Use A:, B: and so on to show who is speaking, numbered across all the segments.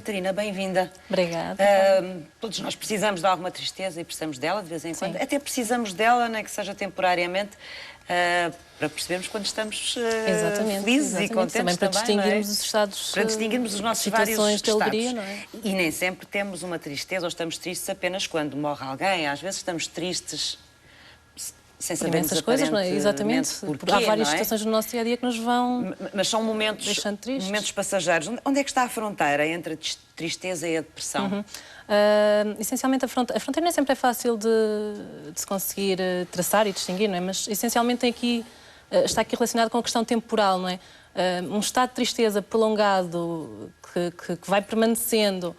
A: Catarina, bem-vinda.
B: Obrigada.
A: Todos nós precisamos de alguma tristeza e precisamos dela de vez em quando. Até precisamos dela, nem que seja temporariamente, para percebermos quando estamos felizes e contentes
B: também. Para distinguirmos os estados,
A: para distinguirmos os nossos vários
B: situações de alegria,
A: estados.
B: não é?
A: E nem sempre temos uma tristeza ou estamos tristes apenas quando morre alguém. Às vezes estamos tristes sem sabermos
B: imensas coisas, não é? Exatamente.
A: Porquê,
B: há várias
A: não é?
B: situações no nosso dia-a-dia que nos vão
A: Mas são momentos,
B: deixando tristes.
A: momentos passageiros. Onde é que está a fronteira entre a tristeza e a depressão?
B: Essencialmente, a fronteira nem sempre é fácil de se conseguir traçar e distinguir, não é? Mas, essencialmente, está aqui relacionado com a questão temporal, não é? Um estado de tristeza prolongado que vai permanecendo,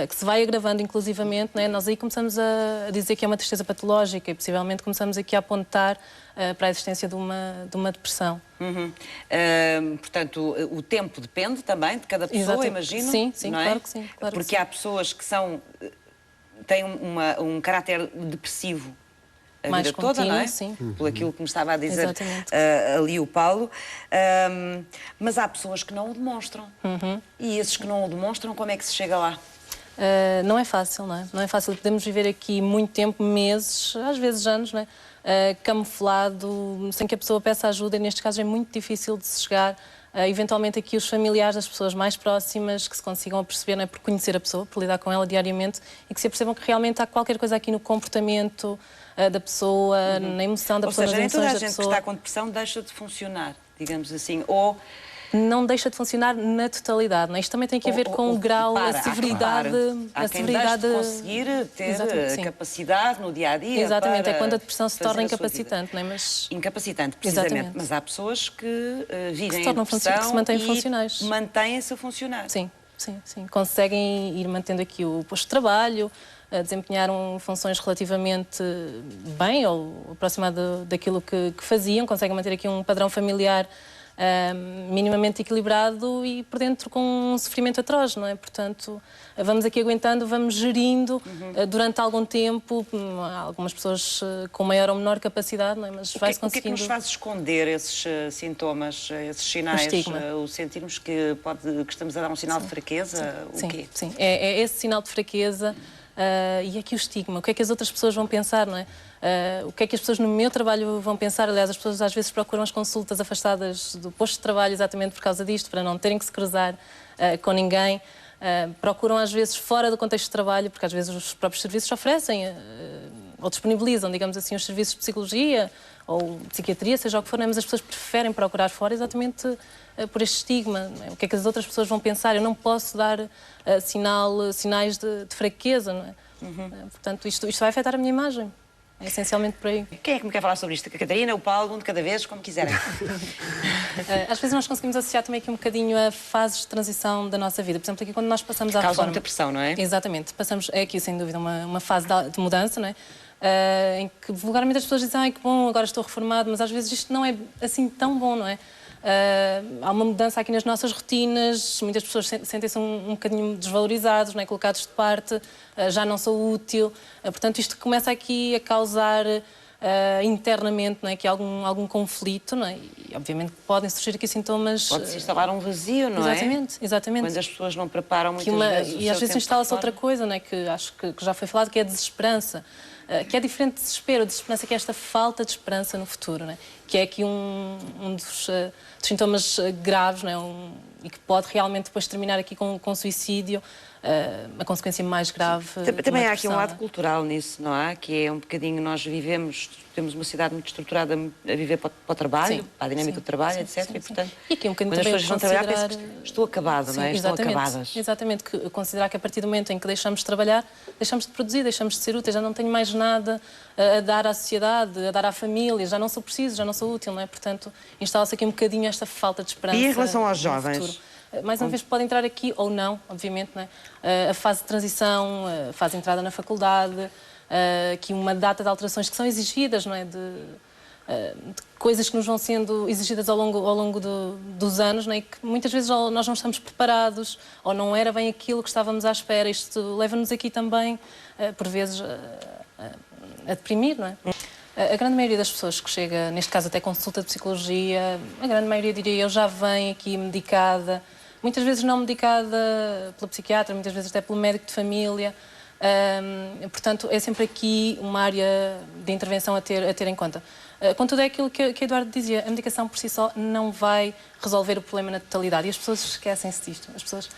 B: que se vai agravando inclusivamente, não é? Nós aí começamos a dizer que é uma tristeza patológica e possivelmente começamos aqui a apontar para a existência de uma depressão.
A: Portanto, o tempo depende também de cada pessoa,
B: Exato.
A: imagino.
B: Sim,
A: não é?
B: claro que sim. Claro
A: Porque
B: que sim.
A: há pessoas que têm um caráter depressivo a
B: Mais
A: vida toda, não é?
B: sim.
A: Por aquilo que me estava a dizer ali o Paulo. Mas há pessoas que não o demonstram. E esses que não o demonstram, como é que se chega lá?
B: Não é fácil, não é? Não é fácil. Podemos viver aqui muito tempo, meses, às vezes anos, não é? Camuflado, sem que a pessoa peça ajuda, e nestes casos é muito difícil de se chegar. Eventualmente aqui os familiares das pessoas mais próximas que se consigam perceber, não é? Por conhecer a pessoa, por lidar com ela diariamente e que se apercebam que realmente há qualquer coisa aqui no comportamento da pessoa, na emoção da pessoa, nas emoções da pessoa.
A: Ou seja, nem toda a gente que está com depressão deixa de funcionar, digamos assim, ou...
B: Não deixa de funcionar na totalidade, não é? Isto também tem que ver com o grau, a severidade...
A: Há quem deixe de conseguir ter capacidade no dia-a-dia.
B: Exatamente, é quando a depressão se torna incapacitante, não é? Mas...
A: Incapacitante, precisamente.
B: Exatamente.
A: Mas há pessoas que vivem
B: em depressão que se mantêm funcionais.
A: Mantêm-se a funcionar.
B: Sim. Conseguem ir mantendo aqui o posto de trabalho, desempenharam funções relativamente bem ou aproximado daquilo que faziam, conseguem manter aqui um padrão familiar minimamente equilibrado e por dentro com um sofrimento atroz, não é? Portanto, vamos aqui aguentando, vamos gerindo durante algum tempo, algumas pessoas com maior ou menor capacidade, não é? Mas vai-se conseguindo...
A: O que é que nos faz esconder esses sintomas, esses sinais?
B: O estigma.
A: O sentirmos que estamos a dar um sinal de fraqueza? O quê?
B: Sim, é esse sinal de fraqueza. E aqui o estigma, o que é que as outras pessoas vão pensar, não é? O que é que as pessoas no meu trabalho vão pensar? Aliás, as pessoas às vezes procuram as consultas afastadas do posto de trabalho exatamente por causa disto, para não terem que se cruzar com ninguém. Procuram às vezes fora do contexto de trabalho, porque às vezes os próprios serviços oferecem ou disponibilizam, digamos assim, os serviços de psicologia ou psiquiatria, seja o que for, não é? Mas as pessoas preferem procurar fora exatamente por este estigma. Não é? O que é que as outras pessoas vão pensar? Eu não posso dar sinais de fraqueza, não é? Portanto, isto vai afetar a minha imagem. É essencialmente por aí.
A: Quem é que me quer falar sobre isto? A Catarina, o Paulo, um de cada vez, como quiserem.
B: Às vezes nós conseguimos associar também aqui um bocadinho a fases de transição da nossa vida. Por exemplo, aqui quando nós passamos à reforma...
A: Causa muita pressão, não é?
B: Exatamente. É aqui, sem dúvida, uma fase de mudança, não é? Em que vulgarmente as pessoas dizem ai, que bom, agora estou reformado, mas às vezes isto não é assim tão bom, não é? Há uma mudança aqui nas nossas rotinas, muitas pessoas sentem-se um bocadinho desvalorizados, não é? Colocados de parte, já não sou útil. Portanto, isto começa aqui a causar internamente, não é? Aqui algum conflito, não é? E obviamente podem surgir aqui sintomas...
A: Pode-se instalar um vazio, não é?
B: Exatamente.
A: Quando as pessoas não preparam muitas vezes o
B: E às vezes instala-se outra
A: fora.
B: coisa, não é? Que acho que já foi falado, que é a desesperança. Que é diferente de desespero. A desesperança que é esta falta de esperança no futuro, não é? Que é aqui um dos sintomas graves, não é? E que pode realmente depois terminar aqui com suicídio, a consequência mais grave.
A: Também há aqui um lado cultural nisso, não há? Que é um bocadinho, nós temos uma sociedade muito estruturada a viver para o trabalho, para a dinâmica do trabalho, etc. E, portanto,
B: e aqui um bocadinho
A: quando as pessoas vão trabalhar, pensam que estou acabado, não é? Estão acabadas.
B: Exatamente, considerar que a partir do momento em que deixamos de trabalhar, deixamos de produzir, deixamos de ser úteis, já não tenho mais nada a dar à sociedade, a dar à família, já não sou preciso, já não sou útil, não é? Portanto, instala-se aqui um bocadinho esta falta de esperança.
A: E em relação aos jovens?
B: Mais uma vez pode entrar aqui ou não, obviamente, não é? A fase de transição, a fase de entrada na faculdade, aqui uma data de alterações que são exigidas, não é? De coisas que nos vão sendo exigidas ao longo dos anos, não é? E que muitas vezes nós não estamos preparados ou não era bem aquilo que estávamos à espera. Isto leva-nos aqui também, por vezes, a deprimir, não é? A grande maioria das pessoas que chega, neste caso até consulta de psicologia, a grande maioria, diria eu, já vem aqui medicada muitas vezes não medicada pela psiquiatra, muitas vezes até pelo médico de família. Portanto, é sempre aqui uma área de intervenção a ter em conta. Contudo, é aquilo que Eduardo dizia, a medicação por si só não vai resolver o problema na totalidade e as pessoas esquecem-se disto. As pessoas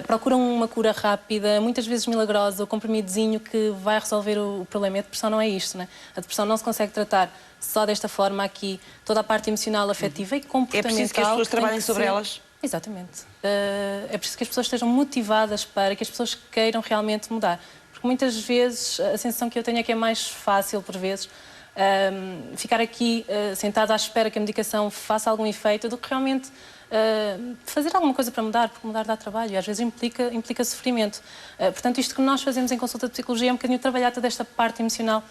B: procuram uma cura rápida, muitas vezes milagrosa, o comprimidozinho que vai resolver o problema. E a depressão não é isto, né? A depressão não se consegue tratar só desta forma aqui, toda a parte emocional, afetiva e comportamental.
A: É preciso que as pessoas trabalhem sobre elas?
B: Exatamente. É preciso que as pessoas estejam motivadas para que as pessoas queiram realmente mudar. Porque muitas vezes a sensação que eu tenho é que é mais fácil, por vezes, ficar aqui sentado à espera que a medicação faça algum efeito do que realmente fazer alguma coisa para mudar, porque mudar dá trabalho e às vezes implica sofrimento. Portanto, isto que nós fazemos em consulta de psicologia é um bocadinho trabalhar toda esta parte emocional,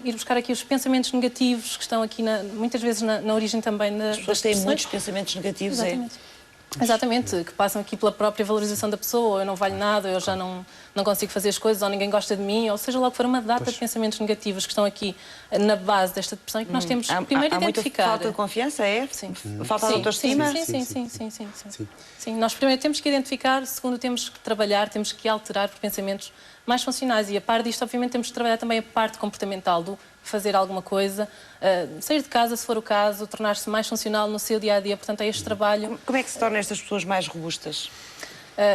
B: ir buscar aqui os pensamentos negativos que estão aqui, muitas vezes, na origem também das
A: pessoas têm muitos pensamentos negativos.
B: Exatamente. Exatamente, que passam aqui pela própria valorização da pessoa, eu não valho nada, eu já não consigo fazer as coisas, ou ninguém gosta de mim, ou seja lá o que for, uma data de pensamentos negativos que estão aqui na base desta depressão e que nós temos que primeiro identificar.
A: Há muita falta de confiança, é?
B: Sim.
A: Falta de autoestima?
B: Sim, nós primeiro temos que identificar, segundo temos que trabalhar, temos que alterar por pensamentos mais funcionais e a par disto, obviamente, temos que trabalhar também a parte comportamental do fazer alguma coisa, sair de casa, se for o caso, tornar-se mais funcional no seu dia-a-dia. Portanto, é este trabalho...
A: Como é que se tornam estas pessoas mais robustas?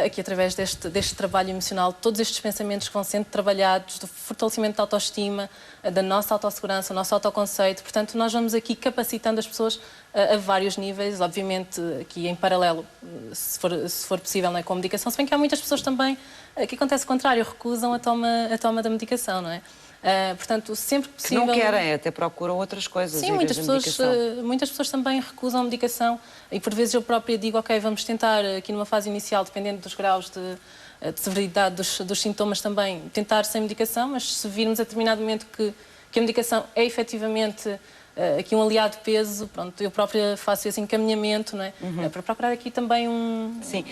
B: Aqui, através deste trabalho emocional, todos estes pensamentos que vão sendo trabalhados, do fortalecimento da autoestima, da nossa autossegurança, o nosso autoconceito. Portanto, nós vamos aqui capacitando as pessoas a vários níveis, obviamente, aqui em paralelo, se for possível, não é, com a medicação, se bem que há muitas pessoas também que acontece o contrário, recusam a toma da medicação, não é? Portanto, sempre que possível...
A: Que não querem, até procuram outras coisas.
B: Sim, muitas pessoas também recusam a medicação e por vezes eu própria digo, ok, vamos tentar aqui numa fase inicial, dependendo dos graus de severidade dos sintomas também, tentar sem medicação, mas se virmos a determinado momento que a medicação é efetivamente aqui um aliado de peso, pronto, eu própria faço esse encaminhamento, não é? Para procurar aqui também
A: Sim,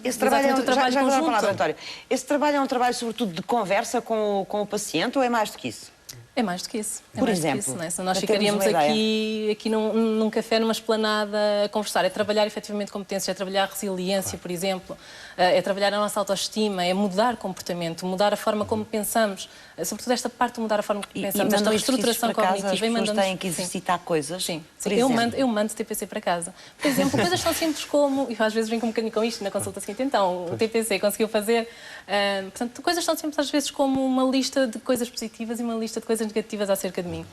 A: esse trabalho é um trabalho conjunto. Palavra, António. Esse trabalho é um trabalho, sobretudo, de conversa com o paciente ou é mais do que isso?
B: É mais do que isso.
A: Por exemplo?
B: Não é? Se nós ficaríamos aqui num café, numa esplanada, a conversar. É trabalhar efetivamente competências, é trabalhar resiliência, por exemplo, é trabalhar a nossa autoestima, é mudar comportamento, mudar a forma como pensamos, sobretudo esta parte de mudar a forma como pensamos, esta reestruturação cognitiva.
A: As pessoas têm que exercitar coisas?
B: Sim. Eu mando TPC para casa. Por exemplo, coisas tão simples como, e às vezes brinco um bocadinho com isto na consulta seguinte, então, o TPC conseguiu fazer, portanto, coisas tão simples às vezes como uma lista de coisas positivas e uma lista de coisas negativas acerca de mim.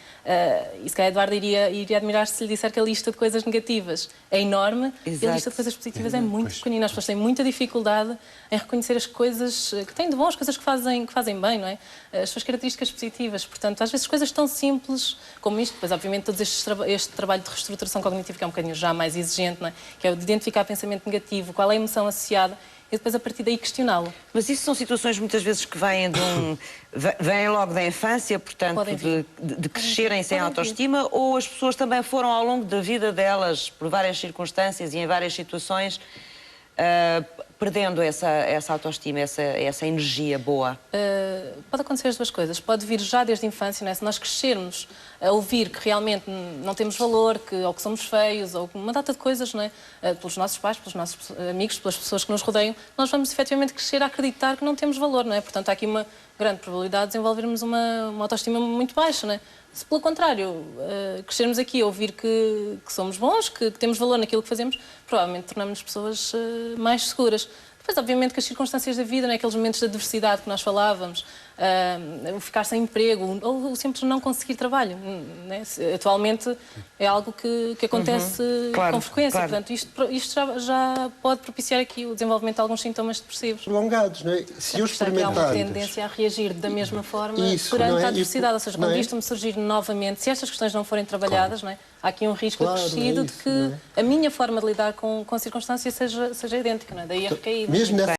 B: E se calhar Eduardo iria admirar se lhe disser que a lista de coisas negativas é enorme. Exato. E a lista de coisas positivas é muito pequenina. As pessoas têm muita dificuldade em reconhecer as coisas que têm de bom, as coisas que fazem bem, não é? As suas características positivas. Portanto, às vezes coisas tão simples como isto, depois obviamente todo este trabalho de reestruturação cognitiva que é um bocadinho já mais exigente, não é? Que é o de identificar pensamento negativo, qual é a emoção associada, e depois, a partir daí, questioná-lo.
A: Mas isso são situações, muitas vezes, que vêm vêm logo da infância, portanto, de crescerem sem autoestima, ou as pessoas também foram, ao longo da vida delas, por várias circunstâncias e em várias situações, perdendo essa autoestima, essa energia boa?
B: Pode acontecer as duas coisas. Pode vir já desde a infância, não é? Se nós crescermos a ouvir que realmente não temos valor, ou que somos feios, ou uma data de coisas, não é? Pelos nossos pais, pelos nossos amigos, pelas pessoas que nos rodeiam, nós vamos efetivamente crescer a acreditar que não temos valor, não é? Portanto, há aqui uma grande probabilidade de desenvolvermos uma autoestima muito baixa, não é? Se, pelo contrário, crescermos aqui a ouvir que somos bons, que temos valor naquilo que fazemos, provavelmente tornamos-nos pessoas mais seguras. Depois, obviamente, que as circunstâncias da vida, aqueles momentos de adversidade que nós falávamos, o ficar sem emprego, ou o simples não conseguir trabalho, né? Atualmente é algo que acontece com frequência. Claro. Portanto, isto já pode propiciar aqui o desenvolvimento de alguns sintomas depressivos.
C: Prolongados, não é? Se eu experimentar...
B: Há uma tendência a reagir da mesma forma perante a adversidade. Ou seja, quando isto me surgir novamente, se estas questões não forem trabalhadas, não é? Há aqui um risco acrescido de que a minha forma de lidar com a circunstância seja idêntica, não é? Daí a recaída.
C: Mesmo nessa